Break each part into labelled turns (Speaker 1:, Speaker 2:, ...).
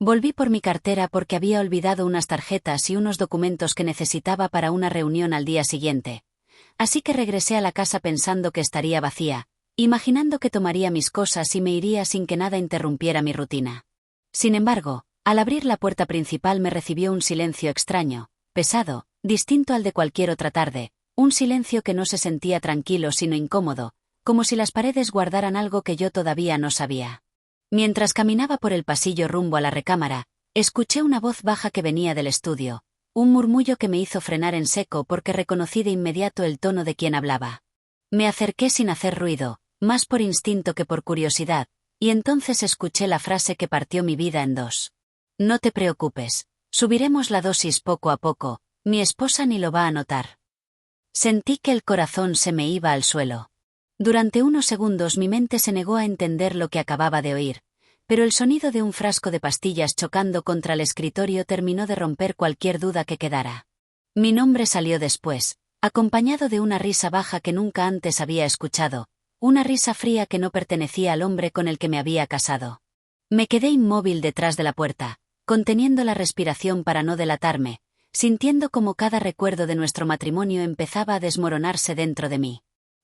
Speaker 1: Volví por mi cartera porque había olvidado unas tarjetas y unos documentos que necesitaba para una reunión al día siguiente. Así que regresé a la casa pensando que estaría vacía, imaginando que tomaría mis cosas y me iría sin que nada interrumpiera mi rutina. Sin embargo, al abrir la puerta principal me recibió un silencio extraño, pesado, distinto al de cualquier otra tarde, un silencio que no se sentía tranquilo sino incómodo, como si las paredes guardaran algo que yo todavía no sabía. Mientras caminaba por el pasillo rumbo a la recámara, escuché una voz baja que venía del estudio, un murmullo que me hizo frenar en seco porque reconocí de inmediato el tono de quien hablaba. Me acerqué sin hacer ruido, más por instinto que por curiosidad, y entonces escuché la frase que partió mi vida en dos. No te preocupes, subiremos la dosis poco a poco, mi esposa ni lo va a notar. Sentí que el corazón se me iba al suelo. Durante unos segundos mi mente se negó a entender lo que acababa de oír, pero el sonido de un frasco de pastillas chocando contra el escritorio terminó de romper cualquier duda que quedara. Mi nombre salió después, acompañado de una risa baja que nunca antes había escuchado, una risa fría que no pertenecía al hombre con el que me había casado. Me quedé inmóvil detrás de la puerta, conteniendo la respiración para no delatarme, sintiendo como cada recuerdo de nuestro matrimonio empezaba a desmoronarse dentro de mí.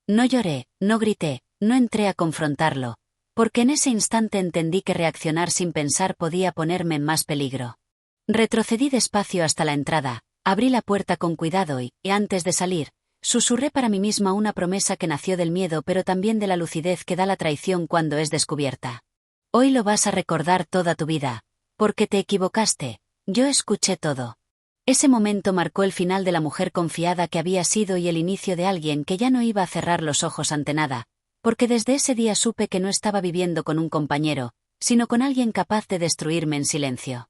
Speaker 1: No lloré, no grité, no entré a confrontarlo, porque en ese instante entendí que reaccionar sin pensar podía ponerme en más peligro. Retrocedí despacio hasta la entrada, abrí la puerta con cuidado y, antes de salir, susurré para mí misma una promesa que nació del miedo pero también de la lucidez que da la traición cuando es descubierta. Hoy lo vas a recordar toda tu vida, porque te equivocaste, yo escuché todo. Ese momento marcó el final de la mujer confiada que había sido y el inicio de alguien que ya no iba a cerrar los ojos ante nada, porque desde ese día supe que no estaba viviendo con un compañero, sino con alguien capaz de destruirme en silencio.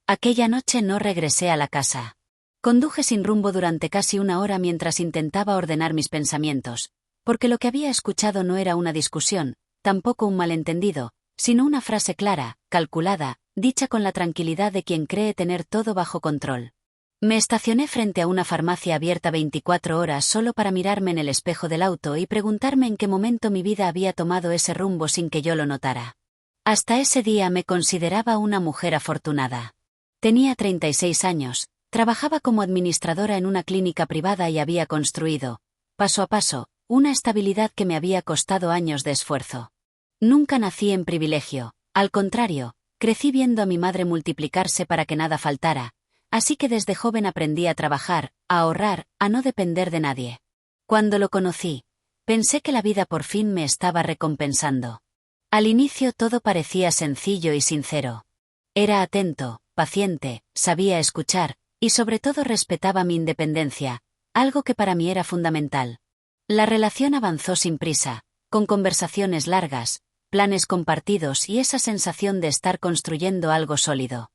Speaker 1: Aquella noche no regresé a la casa. Conduje sin rumbo durante casi una hora mientras intentaba ordenar mis pensamientos, porque lo que había escuchado no era una discusión, tampoco un malentendido, sino una frase clara, calculada, dicha con la tranquilidad de quien cree tener todo bajo control. Me estacioné frente a una farmacia abierta 24 horas solo para mirarme en el espejo del auto y preguntarme en qué momento mi vida había tomado ese rumbo sin que yo lo notara. Hasta ese día me consideraba una mujer afortunada. Tenía 36 años, trabajaba como administradora en una clínica privada y había construido, paso a paso, una estabilidad que me había costado años de esfuerzo. Nunca nací en privilegio, al contrario, crecí viendo a mi madre multiplicarse para que nada faltara. Así que desde joven aprendí a trabajar, a ahorrar, a no depender de nadie. Cuando lo conocí, pensé que la vida por fin me estaba recompensando. Al inicio todo parecía sencillo y sincero. Era atento, paciente, sabía escuchar, y sobre todo respetaba mi independencia, algo que para mí era fundamental. La relación avanzó sin prisa, con conversaciones largas, planes compartidos y esa sensación de estar construyendo algo sólido.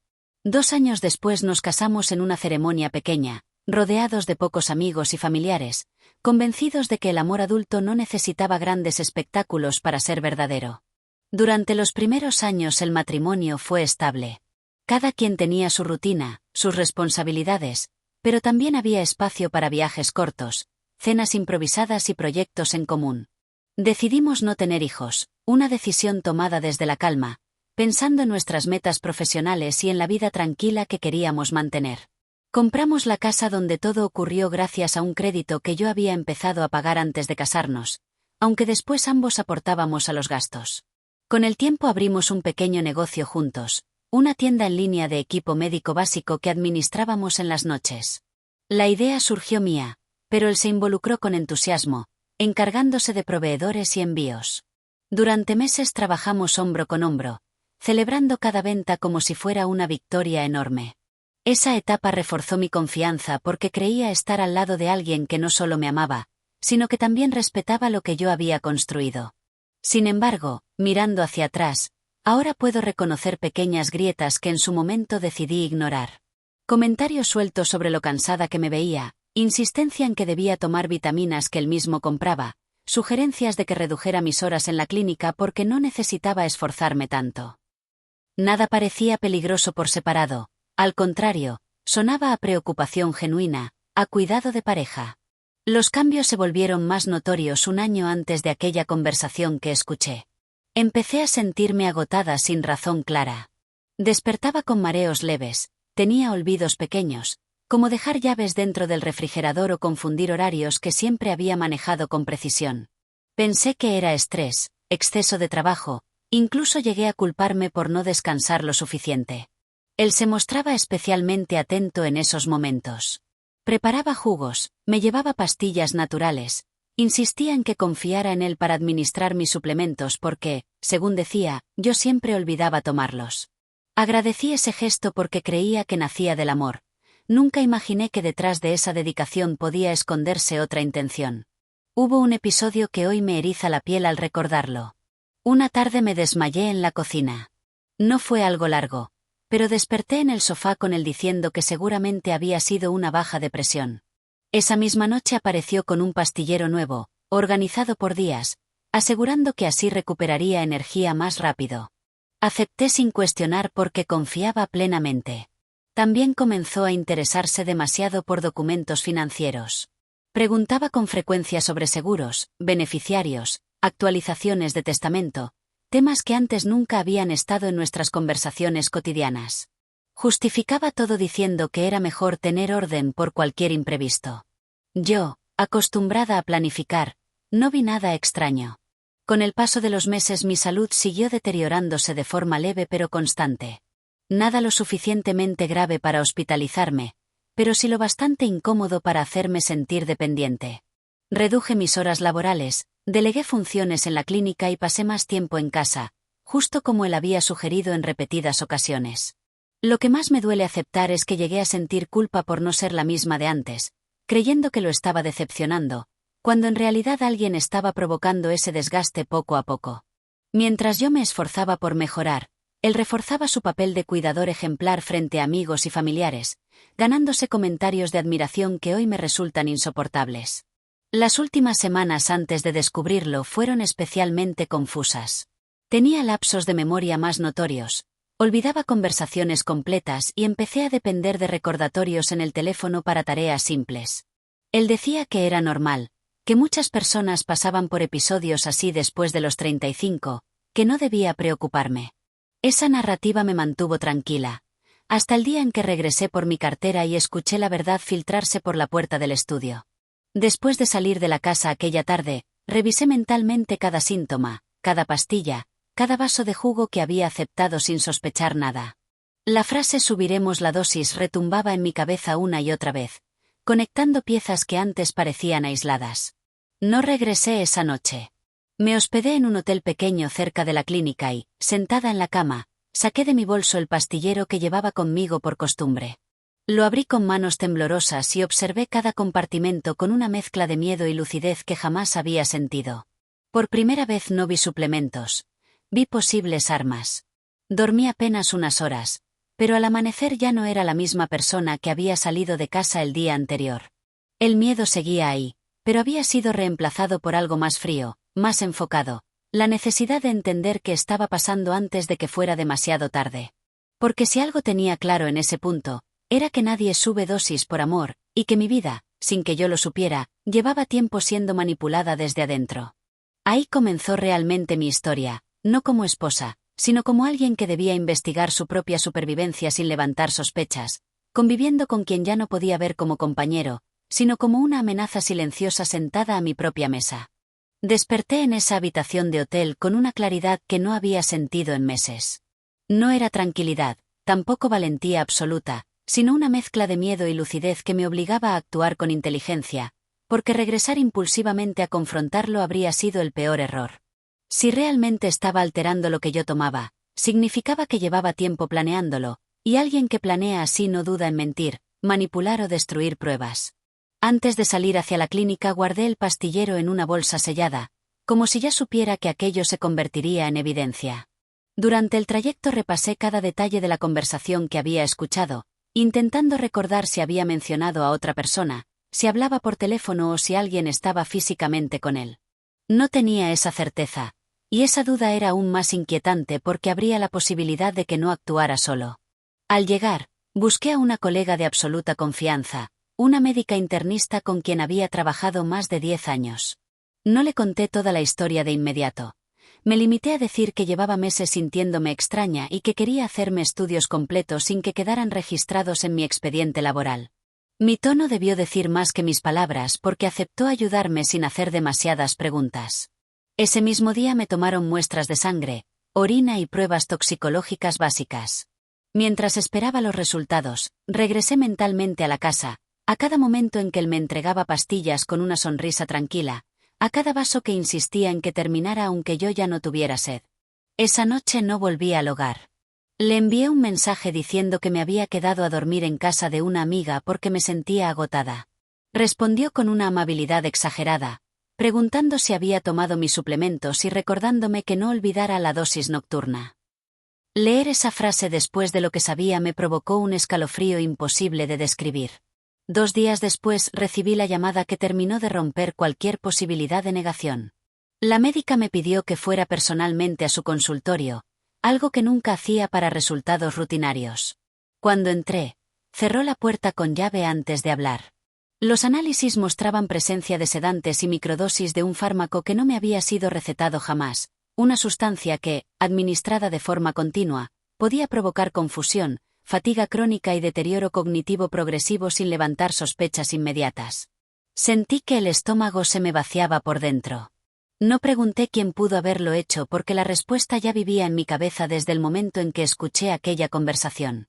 Speaker 1: 2 años después nos casamos en una ceremonia pequeña, rodeados de pocos amigos y familiares, convencidos de que el amor adulto no necesitaba grandes espectáculos para ser verdadero. Durante los primeros años el matrimonio fue estable. Cada quien tenía su rutina, sus responsabilidades, pero también había espacio para viajes cortos, cenas improvisadas y proyectos en común. Decidimos no tener hijos, una decisión tomada desde la calma, pensando en nuestras metas profesionales y en la vida tranquila que queríamos mantener. Compramos la casa donde todo ocurrió gracias a un crédito que yo había empezado a pagar antes de casarnos, aunque después ambos aportábamos a los gastos. Con el tiempo abrimos un pequeño negocio juntos, una tienda en línea de equipo médico básico que administrábamos en las noches. La idea surgió mía, pero él se involucró con entusiasmo, encargándose de proveedores y envíos. Durante meses trabajamos hombro con hombro, celebrando cada venta como si fuera una victoria enorme. Esa etapa reforzó mi confianza porque creía estar al lado de alguien que no solo me amaba, sino que también respetaba lo que yo había construido. Sin embargo, mirando hacia atrás, ahora puedo reconocer pequeñas grietas que en su momento decidí ignorar. Comentarios sueltos sobre lo cansada que me veía, insistencia en que debía tomar vitaminas que él mismo compraba, sugerencias de que redujera mis horas en la clínica porque no necesitaba esforzarme tanto. Nada parecía peligroso por separado, al contrario, sonaba a preocupación genuina, a cuidado de pareja. Los cambios se volvieron más notorios un año antes de aquella conversación que escuché. Empecé a sentirme agotada sin razón clara. Despertaba con mareos leves, tenía olvidos pequeños, como dejar llaves dentro del refrigerador o confundir horarios que siempre había manejado con precisión. Pensé que era estrés, exceso de trabajo, incluso llegué a culparme por no descansar lo suficiente. Él se mostraba especialmente atento en esos momentos. Preparaba jugos, me llevaba pastillas naturales, insistía en que confiara en él para administrar mis suplementos porque, según decía, yo siempre olvidaba tomarlos. Agradecí ese gesto porque creía que nacía del amor. Nunca imaginé que detrás de esa dedicación podía esconderse otra intención. Hubo un episodio que hoy me eriza la piel al recordarlo. Una tarde me desmayé en la cocina. No fue algo largo, pero desperté en el sofá con él diciendo que seguramente había sido una baja de presión. Esa misma noche apareció con un pastillero nuevo, organizado por días, asegurando que así recuperaría energía más rápido. Acepté sin cuestionar porque confiaba plenamente. También comenzó a interesarse demasiado por documentos financieros. Preguntaba con frecuencia sobre seguros, beneficiarios, actualizaciones de testamento, temas que antes nunca habían estado en nuestras conversaciones cotidianas. Justificaba todo diciendo que era mejor tener orden por cualquier imprevisto. Yo, acostumbrada a planificar, no vi nada extraño. Con el paso de los meses mi salud siguió deteriorándose de forma leve pero constante. Nada lo suficientemente grave para hospitalizarme, pero sí lo bastante incómodo para hacerme sentir dependiente. Reduje mis horas laborales, delegué funciones en la clínica y pasé más tiempo en casa, justo como él había sugerido en repetidas ocasiones. Lo que más me duele aceptar es que llegué a sentir culpa por no ser la misma de antes, creyendo que lo estaba decepcionando, cuando en realidad alguien estaba provocando ese desgaste poco a poco. Mientras yo me esforzaba por mejorar, él reforzaba su papel de cuidador ejemplar frente a amigos y familiares, ganándose comentarios de admiración que hoy me resultan insoportables. Las últimas semanas antes de descubrirlo fueron especialmente confusas. Tenía lapsos de memoria más notorios, olvidaba conversaciones completas y empecé a depender de recordatorios en el teléfono para tareas simples. Él decía que era normal, que muchas personas pasaban por episodios así después de los 35, que no debía preocuparme. Esa narrativa me mantuvo tranquila, hasta el día en que regresé por mi cartera y escuché la verdad filtrarse por la puerta del estudio. Después de salir de la casa aquella tarde, revisé mentalmente cada síntoma, cada pastilla, cada vaso de jugo que había aceptado sin sospechar nada. La frase "subiremos la dosis" retumbaba en mi cabeza una y otra vez, conectando piezas que antes parecían aisladas. No regresé esa noche. Me hospedé en un hotel pequeño cerca de la clínica y, sentada en la cama, saqué de mi bolso el pastillero que llevaba conmigo por costumbre. Lo abrí con manos temblorosas y observé cada compartimento con una mezcla de miedo y lucidez que jamás había sentido. Por primera vez no vi suplementos. Vi posibles armas. Dormí apenas unas horas, pero al amanecer ya no era la misma persona que había salido de casa el día anterior. El miedo seguía ahí, pero había sido reemplazado por algo más frío, más enfocado, la necesidad de entender qué estaba pasando antes de que fuera demasiado tarde. Porque si algo tenía claro en ese punto, era que nadie sube dosis por amor, y que mi vida, sin que yo lo supiera, llevaba tiempo siendo manipulada desde adentro. Ahí comenzó realmente mi historia, no como esposa, sino como alguien que debía investigar su propia supervivencia sin levantar sospechas, conviviendo con quien ya no podía ver como compañero, sino como una amenaza silenciosa sentada a mi propia mesa. Desperté en esa habitación de hotel con una claridad que no había sentido en meses. No era tranquilidad, tampoco valentía absoluta, sino una mezcla de miedo y lucidez que me obligaba a actuar con inteligencia, porque regresar impulsivamente a confrontarlo habría sido el peor error. Si realmente estaba alterando lo que yo tomaba, significaba que llevaba tiempo planeándolo, y alguien que planea así no duda en mentir, manipular o destruir pruebas. Antes de salir hacia la clínica guardé el pastillero en una bolsa sellada, como si ya supiera que aquello se convertiría en evidencia. Durante el trayecto repasé cada detalle de la conversación que había escuchado, intentando recordar si había mencionado a otra persona, si hablaba por teléfono o si alguien estaba físicamente con él. No tenía esa certeza, y esa duda era aún más inquietante porque habría la posibilidad de que no actuara solo. Al llegar, busqué a una colega de absoluta confianza, una médica internista con quien había trabajado más de 10 años. No le conté toda la historia de inmediato. Me limité a decir que llevaba meses sintiéndome extraña y que quería hacerme estudios completos sin que quedaran registrados en mi expediente laboral. Mi tono debió decir más que mis palabras porque aceptó ayudarme sin hacer demasiadas preguntas. Ese mismo día me tomaron muestras de sangre, orina y pruebas toxicológicas básicas. Mientras esperaba los resultados, regresé mentalmente a la casa, a cada momento en que él me entregaba pastillas con una sonrisa tranquila, a cada vaso que insistía en que terminara aunque yo ya no tuviera sed. Esa noche no volví al hogar. Le envié un mensaje diciendo que me había quedado a dormir en casa de una amiga porque me sentía agotada. Respondió con una amabilidad exagerada, preguntando si había tomado mis suplementos y recordándome que no olvidara la dosis nocturna. Leer esa frase después de lo que sabía me provocó un escalofrío imposible de describir. 2 días después recibí la llamada que terminó de romper cualquier posibilidad de negación. La médica me pidió que fuera personalmente a su consultorio, algo que nunca hacía para resultados rutinarios. Cuando entré, cerró la puerta con llave antes de hablar. Los análisis mostraban presencia de sedantes y microdosis de un fármaco que no me había sido recetado jamás, una sustancia que, administrada de forma continua, podía provocar confusión, fatiga crónica y deterioro cognitivo progresivo sin levantar sospechas inmediatas. Sentí que el estómago se me vaciaba por dentro. No pregunté quién pudo haberlo hecho porque la respuesta ya vivía en mi cabeza desde el momento en que escuché aquella conversación.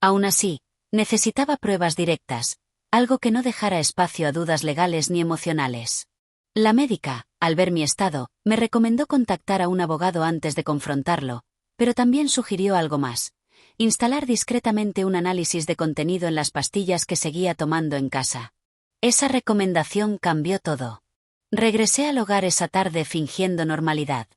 Speaker 1: Aún así, necesitaba pruebas directas, algo que no dejara espacio a dudas legales ni emocionales. La médica, al ver mi estado, me recomendó contactar a un abogado antes de confrontarlo, pero también sugirió algo más: instalar discretamente un análisis de contenido en las pastillas que seguía tomando en casa. Esa recomendación cambió todo. Regresé al hogar esa tarde fingiendo normalidad.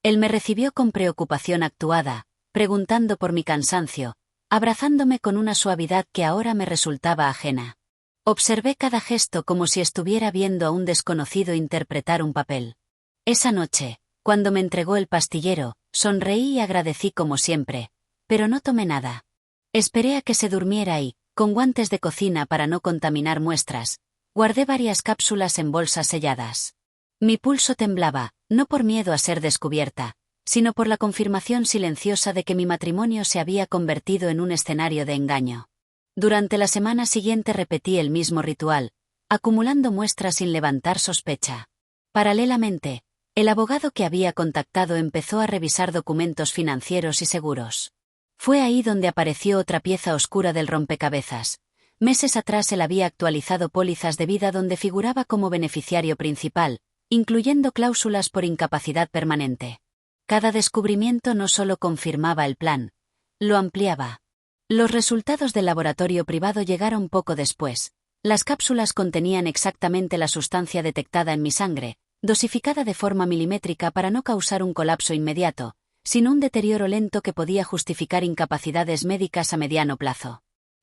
Speaker 1: Él me recibió con preocupación actuada, preguntando por mi cansancio, abrazándome con una suavidad que ahora me resultaba ajena. Observé cada gesto como si estuviera viendo a un desconocido interpretar un papel. Esa noche, cuando me entregó el pastillero, sonreí y agradecí como siempre, pero no tomé nada. Esperé a que se durmiera y, con guantes de cocina para no contaminar muestras, guardé varias cápsulas en bolsas selladas. Mi pulso temblaba, no por miedo a ser descubierta, sino por la confirmación silenciosa de que mi matrimonio se había convertido en un escenario de engaño. Durante la semana siguiente repetí el mismo ritual, acumulando muestras sin levantar sospecha. Paralelamente, el abogado que había contactado empezó a revisar documentos financieros y seguros. Fue ahí donde apareció otra pieza oscura del rompecabezas. Meses atrás él había actualizado pólizas de vida donde figuraba como beneficiario principal, incluyendo cláusulas por incapacidad permanente. Cada descubrimiento no solo confirmaba el plan, lo ampliaba. Los resultados del laboratorio privado llegaron poco después. Las cápsulas contenían exactamente la sustancia detectada en mi sangre, dosificada de forma milimétrica para no causar un colapso inmediato, sino un deterioro lento que podía justificar incapacidades médicas a mediano plazo.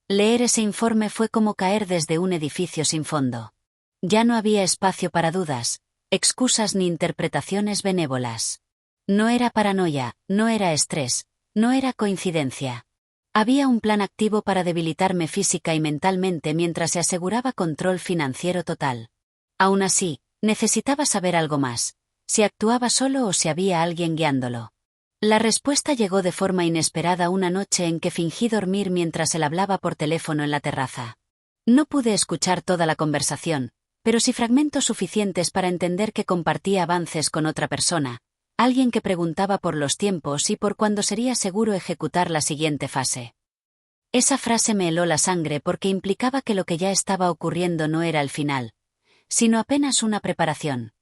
Speaker 1: Leer ese informe fue como caer desde un edificio sin fondo. Ya no había espacio para dudas, excusas ni interpretaciones benévolas. No era paranoia, no era estrés, no era coincidencia. Había un plan activo para debilitarme física y mentalmente mientras se aseguraba control financiero total. Aún así, necesitaba saber algo más: si actuaba solo o si había alguien guiándolo. La respuesta llegó de forma inesperada una noche en que fingí dormir mientras él hablaba por teléfono en la terraza. No pude escuchar toda la conversación, pero sí fragmentos suficientes para entender que compartía avances con otra persona, alguien que preguntaba por los tiempos y por cuándo sería seguro ejecutar la siguiente fase. Esa frase me heló la sangre porque implicaba que lo que ya estaba ocurriendo no era el final, sino apenas una preparación.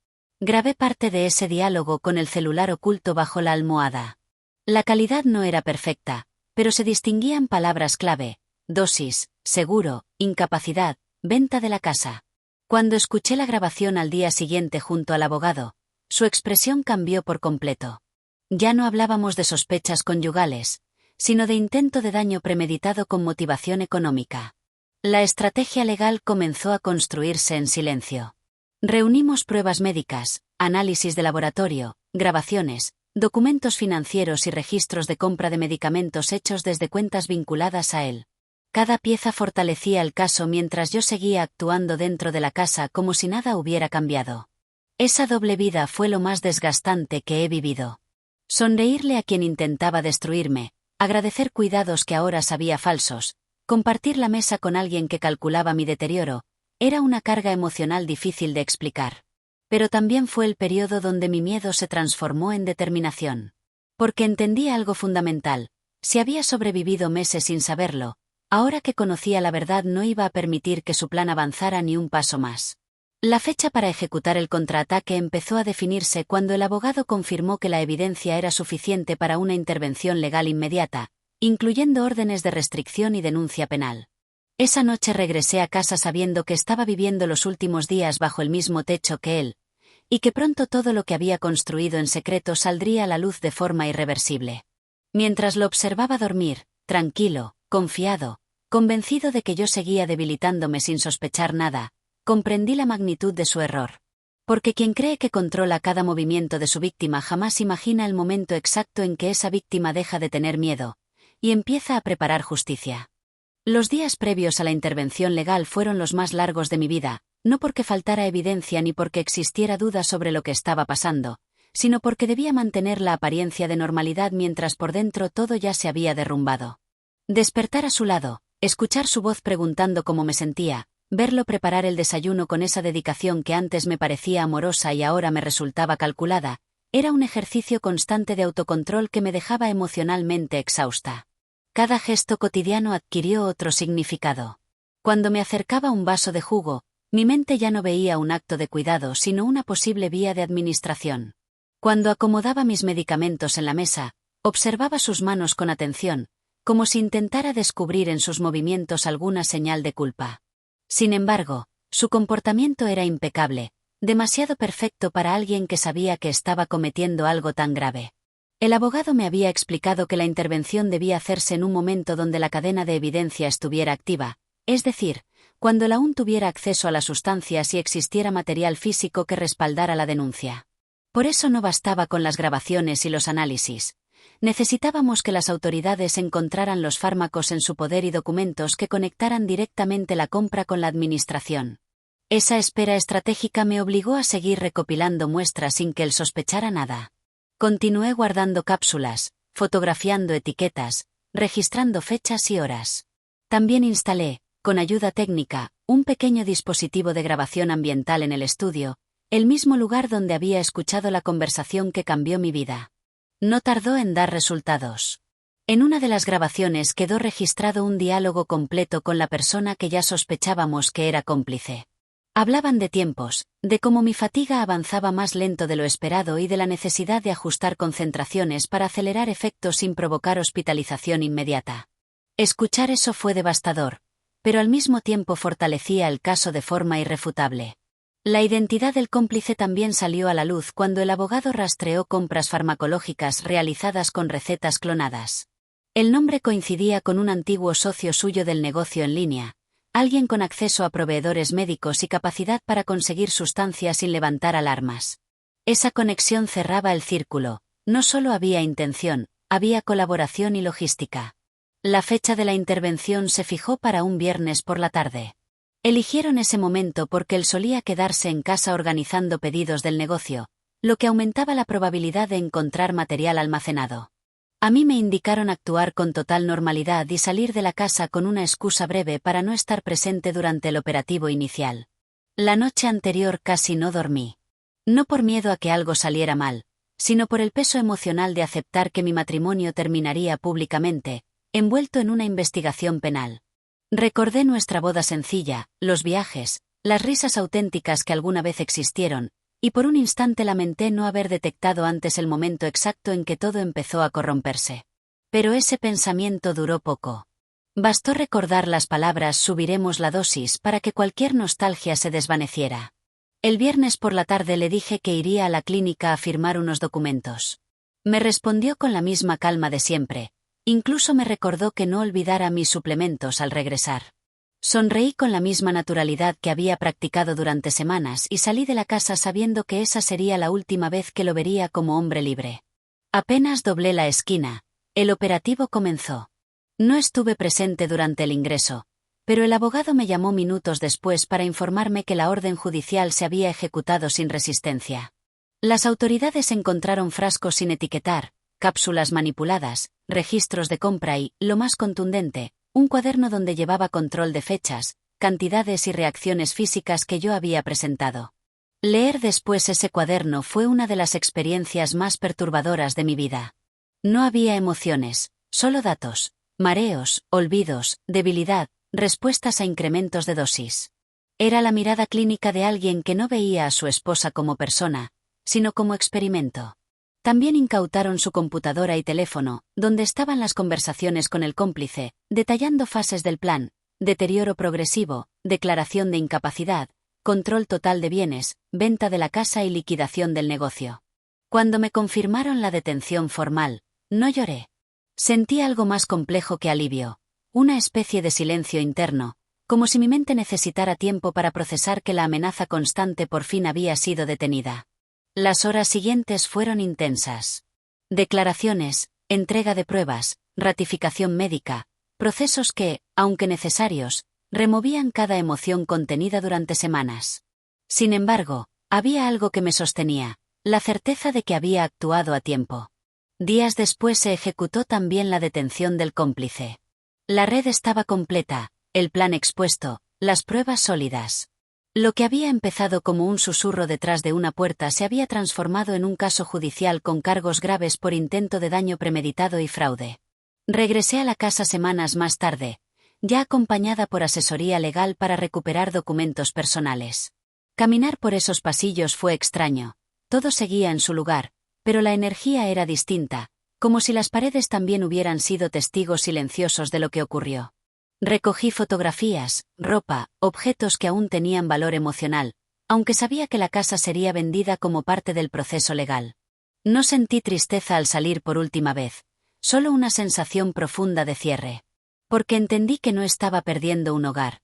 Speaker 1: Grabé parte de ese diálogo con el celular oculto bajo la almohada. La calidad no era perfecta, pero se distinguían palabras clave: dosis, seguro, incapacidad, venta de la casa. Cuando escuché la grabación al día siguiente junto al abogado, su expresión cambió por completo. Ya no hablábamos de sospechas conyugales, sino de intento de daño premeditado con motivación económica. La estrategia legal comenzó a construirse en silencio. Reunimos pruebas médicas, análisis de laboratorio, grabaciones, documentos financieros y registros de compra de medicamentos hechos desde cuentas vinculadas a él. Cada pieza fortalecía el caso mientras yo seguía actuando dentro de la casa como si nada hubiera cambiado. Esa doble vida fue lo más desgastante que he vivido. Sonreírle a quien intentaba destruirme, agradecer cuidados que ahora sabía falsos, compartir la mesa con alguien que calculaba mi deterioro, era una carga emocional difícil de explicar. Pero también fue el periodo donde mi miedo se transformó en determinación. Porque entendía algo fundamental: si había sobrevivido meses sin saberlo, ahora que conocía la verdad no iba a permitir que su plan avanzara ni un paso más. La fecha para ejecutar el contraataque empezó a definirse cuando el abogado confirmó que la evidencia era suficiente para una intervención legal inmediata, incluyendo órdenes de restricción y denuncia penal. Esa noche regresé a casa sabiendo que estaba viviendo los últimos días bajo el mismo techo que él, y que pronto todo lo que había construido en secreto saldría a la luz de forma irreversible. Mientras lo observaba dormir, tranquilo, confiado, convencido de que yo seguía debilitándome sin sospechar nada, comprendí la magnitud de su error. Porque quien cree que controla cada movimiento de su víctima jamás imagina el momento exacto en que esa víctima deja de tener miedo y empieza a preparar justicia. Los días previos a la intervención legal fueron los más largos de mi vida, no porque faltara evidencia ni porque existiera duda sobre lo que estaba pasando, sino porque debía mantener la apariencia de normalidad mientras por dentro todo ya se había derrumbado. Despertar a su lado, escuchar su voz preguntando cómo me sentía, verlo preparar el desayuno con esa dedicación que antes me parecía amorosa y ahora me resultaba calculada, era un ejercicio constante de autocontrol que me dejaba emocionalmente exhausta. Cada gesto cotidiano adquirió otro significado. Cuando me acercaba un vaso de jugo, mi mente ya no veía un acto de cuidado sino una posible vía de administración. Cuando acomodaba mis medicamentos en la mesa, observaba sus manos con atención, como si intentara descubrir en sus movimientos alguna señal de culpa. Sin embargo, su comportamiento era impecable, demasiado perfecto para alguien que sabía que estaba cometiendo algo tan grave. El abogado me había explicado que la intervención debía hacerse en un momento donde la cadena de evidencia estuviera activa, es decir, cuando él aún tuviera acceso a las sustancias y existiera material físico que respaldara la denuncia. Por eso no bastaba con las grabaciones y los análisis. Necesitábamos que las autoridades encontraran los fármacos en su poder y documentos que conectaran directamente la compra con la administración. Esa espera estratégica me obligó a seguir recopilando muestras sin que él sospechara nada. Continué guardando cápsulas, fotografiando etiquetas, registrando fechas y horas. También instalé, con ayuda técnica, un pequeño dispositivo de grabación ambiental en el estudio, el mismo lugar donde había escuchado la conversación que cambió mi vida. No tardó en dar resultados. En una de las grabaciones quedó registrado un diálogo completo con la persona que ya sospechábamos que era cómplice. Hablaban de tiempos, de cómo mi fatiga avanzaba más lento de lo esperado y de la necesidad de ajustar concentraciones para acelerar efectos sin provocar hospitalización inmediata. Escuchar eso fue devastador, pero al mismo tiempo fortalecía el caso de forma irrefutable. La identidad del cómplice también salió a la luz cuando el abogado rastreó compras farmacológicas realizadas con recetas clonadas. El nombre coincidía con un antiguo socio suyo del negocio en línea, alguien con acceso a proveedores médicos y capacidad para conseguir sustancias sin levantar alarmas. Esa conexión cerraba el círculo, no solo había intención, había colaboración y logística. La fecha de la intervención se fijó para un viernes por la tarde. Eligieron ese momento porque él solía quedarse en casa organizando pedidos del negocio, lo que aumentaba la probabilidad de encontrar material almacenado. A mí me indicaron actuar con total normalidad y salir de la casa con una excusa breve para no estar presente durante el operativo inicial. La noche anterior casi no dormí. No por miedo a que algo saliera mal, sino por el peso emocional de aceptar que mi matrimonio terminaría públicamente, envuelto en una investigación penal. Recordé nuestra boda sencilla, los viajes, las risas auténticas que alguna vez existieron, y por un instante lamenté no haber detectado antes el momento exacto en que todo empezó a corromperse. Pero ese pensamiento duró poco. Bastó recordar las palabras "subiremos la dosis" para que cualquier nostalgia se desvaneciera. El viernes por la tarde le dije que iría a la clínica a firmar unos documentos. Me respondió con la misma calma de siempre. Incluso me recordó que no olvidara mis suplementos al regresar. Sonreí con la misma naturalidad que había practicado durante semanas y salí de la casa sabiendo que esa sería la última vez que lo vería como hombre libre. Apenas doblé la esquina, el operativo comenzó. No estuve presente durante el ingreso, pero el abogado me llamó minutos después para informarme que la orden judicial se había ejecutado sin resistencia. Las autoridades encontraron frascos sin etiquetar, cápsulas manipuladas, registros de compra y, lo más contundente, un cuaderno donde llevaba control de fechas, cantidades y reacciones físicas que yo había presentado. Leer después ese cuaderno fue una de las experiencias más perturbadoras de mi vida. No había emociones, solo datos, mareos, olvidos, debilidad, respuestas a incrementos de dosis. Era la mirada clínica de alguien que no veía a su esposa como persona, sino como experimento. También incautaron su computadora y teléfono, donde estaban las conversaciones con el cómplice, detallando fases del plan, deterioro progresivo, declaración de incapacidad, control total de bienes, venta de la casa y liquidación del negocio. Cuando me confirmaron la detención formal, no lloré. Sentí algo más complejo que alivio, una especie de silencio interno, como si mi mente necesitara tiempo para procesar que la amenaza constante por fin había sido detenida. Las horas siguientes fueron intensas. Declaraciones, entrega de pruebas, ratificación médica, procesos que, aunque necesarios, removían cada emoción contenida durante semanas. Sin embargo, había algo que me sostenía, la certeza de que había actuado a tiempo. Días después se ejecutó también la detención del cómplice. La red estaba completa, el plan expuesto, las pruebas sólidas. Lo que había empezado como un susurro detrás de una puerta se había transformado en un caso judicial con cargos graves por intento de daño premeditado y fraude. Regresé a la casa semanas más tarde, ya acompañada por asesoría legal para recuperar documentos personales. Caminar por esos pasillos fue extraño, todo seguía en su lugar, pero la energía era distinta, como si las paredes también hubieran sido testigos silenciosos de lo que ocurrió. Recogí fotografías, ropa, objetos que aún tenían valor emocional, aunque sabía que la casa sería vendida como parte del proceso legal. No sentí tristeza al salir por última vez, solo una sensación profunda de cierre. Porque entendí que no estaba perdiendo un hogar.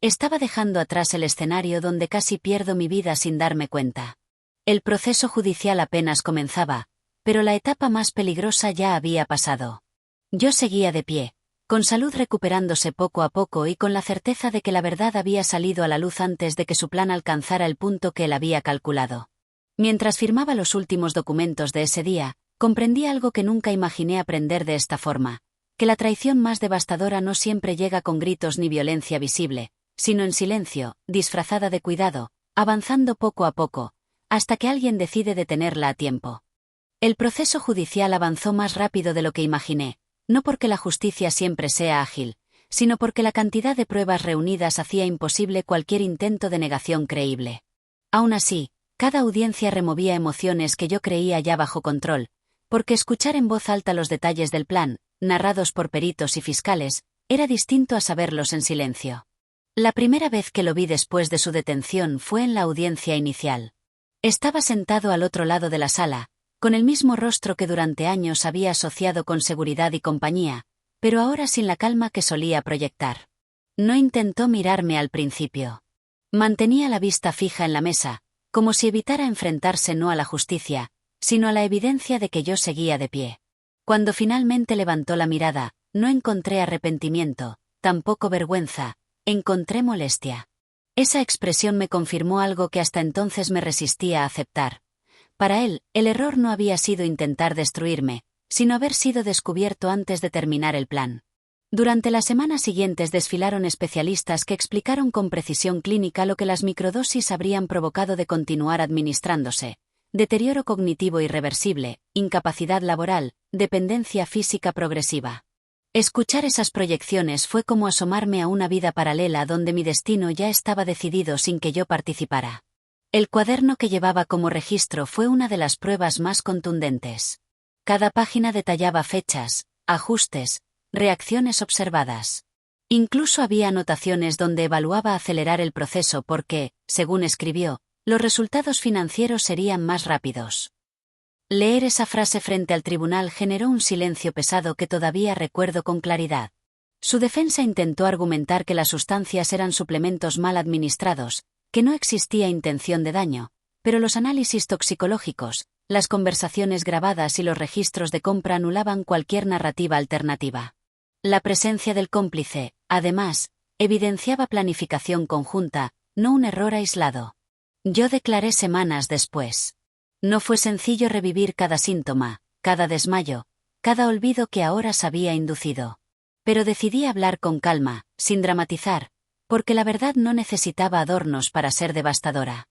Speaker 1: Estaba dejando atrás el escenario donde casi pierdo mi vida sin darme cuenta. El proceso judicial apenas comenzaba, pero la etapa más peligrosa ya había pasado. Yo seguía de pie, con salud recuperándose poco a poco y con la certeza de que la verdad había salido a la luz antes de que su plan alcanzara el punto que él había calculado. Mientras firmaba los últimos documentos de ese día, comprendí algo que nunca imaginé aprender de esta forma, que la traición más devastadora no siempre llega con gritos ni violencia visible, sino en silencio, disfrazada de cuidado, avanzando poco a poco, hasta que alguien decide detenerla a tiempo. El proceso judicial avanzó más rápido de lo que imaginé, no porque la justicia siempre sea ágil, sino porque la cantidad de pruebas reunidas hacía imposible cualquier intento de negación creíble. Aún así, cada audiencia removía emociones que yo creía ya bajo control, porque escuchar en voz alta los detalles del plan, narrados por peritos y fiscales, era distinto a saberlos en silencio. La primera vez que lo vi después de su detención fue en la audiencia inicial. Estaba sentado al otro lado de la sala, con el mismo rostro que durante años había asociado con seguridad y compañía, pero ahora sin la calma que solía proyectar. No intentó mirarme al principio. Mantenía la vista fija en la mesa, como si evitara enfrentarse no a la justicia, sino a la evidencia de que yo seguía de pie. Cuando finalmente levantó la mirada, no encontré arrepentimiento, tampoco vergüenza, encontré molestia. Esa expresión me confirmó algo que hasta entonces me resistía a aceptar. Para él, el error no había sido intentar destruirme, sino haber sido descubierto antes de terminar el plan. Durante las semanas siguientes desfilaron especialistas que explicaron con precisión clínica lo que las microdosis habrían provocado de continuar administrándose: deterioro cognitivo irreversible, incapacidad laboral, dependencia física progresiva. Escuchar esas proyecciones fue como asomarme a una vida paralela donde mi destino ya estaba decidido sin que yo participara. El cuaderno que llevaba como registro fue una de las pruebas más contundentes. Cada página detallaba fechas, ajustes, reacciones observadas. Incluso había anotaciones donde evaluaba acelerar el proceso porque, según escribió, los resultados financieros serían más rápidos. Leer esa frase frente al tribunal generó un silencio pesado que todavía recuerdo con claridad. Su defensa intentó argumentar que las sustancias eran suplementos mal administrados, que no existía intención de daño, pero los análisis toxicológicos, las conversaciones grabadas y los registros de compra anulaban cualquier narrativa alternativa. La presencia del cómplice, además, evidenciaba planificación conjunta, no un error aislado. Yo declaré semanas después. No fue sencillo revivir cada síntoma, cada desmayo, cada olvido que a horas había inducido. Pero decidí hablar con calma, sin dramatizar, porque la verdad no necesitaba adornos para ser devastadora.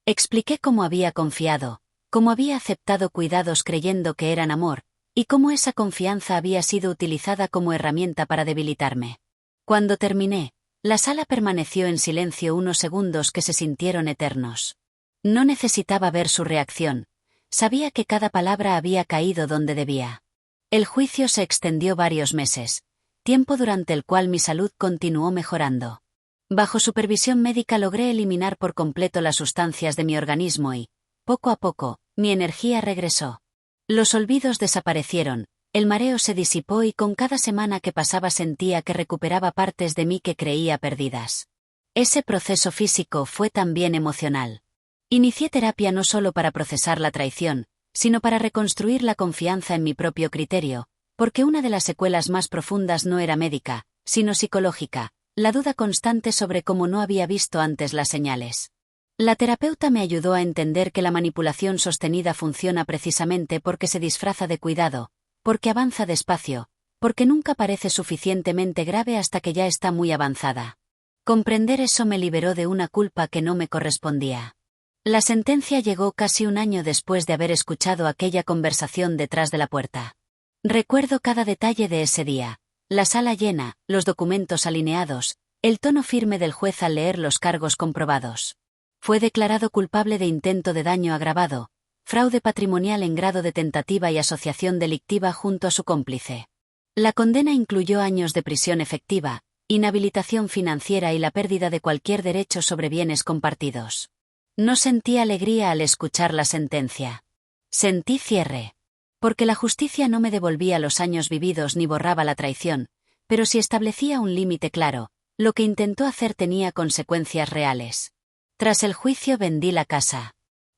Speaker 1: Expliqué cómo había confiado, cómo había aceptado cuidados creyendo que eran amor, y cómo esa confianza había sido utilizada como herramienta para debilitarme. Cuando terminé, la sala permaneció en silencio unos segundos que se sintieron eternos. No necesitaba ver su reacción. Sabía que cada palabra había caído donde debía. El juicio se extendió varios meses, tiempo durante el cual mi salud continuó mejorando. Bajo supervisión médica logré eliminar por completo las sustancias de mi organismo y, poco a poco, mi energía regresó. Los olvidos desaparecieron, el mareo se disipó y con cada semana que pasaba sentía que recuperaba partes de mí que creía perdidas. Ese proceso físico fue también emocional. Inicié terapia no solo para procesar la traición, sino para reconstruir la confianza en mi propio criterio, porque una de las secuelas más profundas no era médica, sino psicológica, la duda constante sobre cómo no había visto antes las señales. La terapeuta me ayudó a entender que la manipulación sostenida funciona precisamente porque se disfraza de cuidado, porque avanza despacio, porque nunca parece suficientemente grave hasta que ya está muy avanzada. Comprender eso me liberó de una culpa que no me correspondía. La sentencia llegó casi un año después de haber escuchado aquella conversación detrás de la puerta. Recuerdo cada detalle de ese día, la sala llena, los documentos alineados, el tono firme del juez al leer los cargos comprobados. Fue declarado culpable de intento de daño agravado, fraude patrimonial en grado de tentativa y asociación delictiva junto a su cómplice. La condena incluyó años de prisión efectiva, inhabilitación financiera y la pérdida de cualquier derecho sobre bienes compartidos. No sentí alegría al escuchar la sentencia. Sentí cierre. Porque la justicia no me devolvía los años vividos ni borraba la traición, pero sí establecía un límite claro, lo que intentó hacer tenía consecuencias reales. Tras el juicio vendí la casa.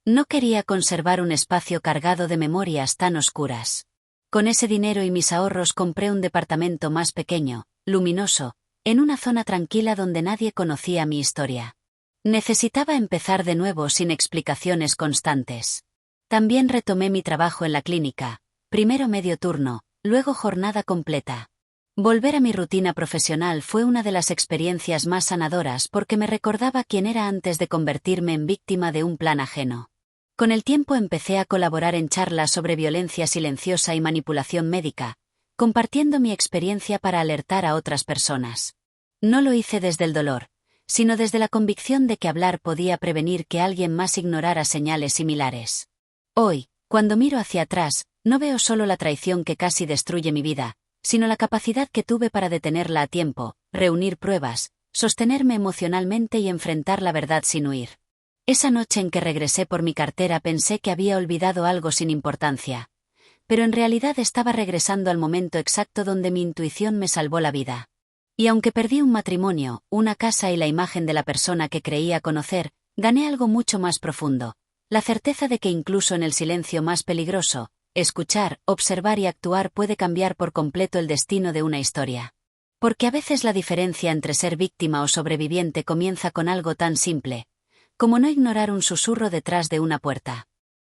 Speaker 1: No quería conservar un espacio cargado de memorias tan oscuras. Con ese dinero y mis ahorros compré un departamento más pequeño, luminoso, en una zona tranquila donde nadie conocía mi historia. Necesitaba empezar de nuevo sin explicaciones constantes. También retomé mi trabajo en la clínica, primero medio turno, luego jornada completa. Volver a mi rutina profesional fue una de las experiencias más sanadoras porque me recordaba quién era antes de convertirme en víctima de un plan ajeno. Con el tiempo empecé a colaborar en charlas sobre violencia silenciosa y manipulación médica, compartiendo mi experiencia para alertar a otras personas. No lo hice desde el dolor, sino desde la convicción de que hablar podía prevenir que alguien más ignorara señales similares. Hoy, cuando miro hacia atrás, no veo solo la traición que casi destruye mi vida, sino la capacidad que tuve para detenerla a tiempo, reunir pruebas, sostenerme emocionalmente y enfrentar la verdad sin huir. Esa noche en que regresé por mi cartera pensé que había olvidado algo sin importancia, pero en realidad estaba regresando al momento exacto donde mi intuición me salvó la vida. Y aunque perdí un matrimonio, una casa y la imagen de la persona que creía conocer, gané algo mucho más profundo, la certeza de que incluso en el silencio más peligroso, escuchar, observar y actuar puede cambiar por completo el destino de una historia. Porque a veces la diferencia entre ser víctima o sobreviviente comienza con algo tan simple como no ignorar un susurro detrás de una puerta.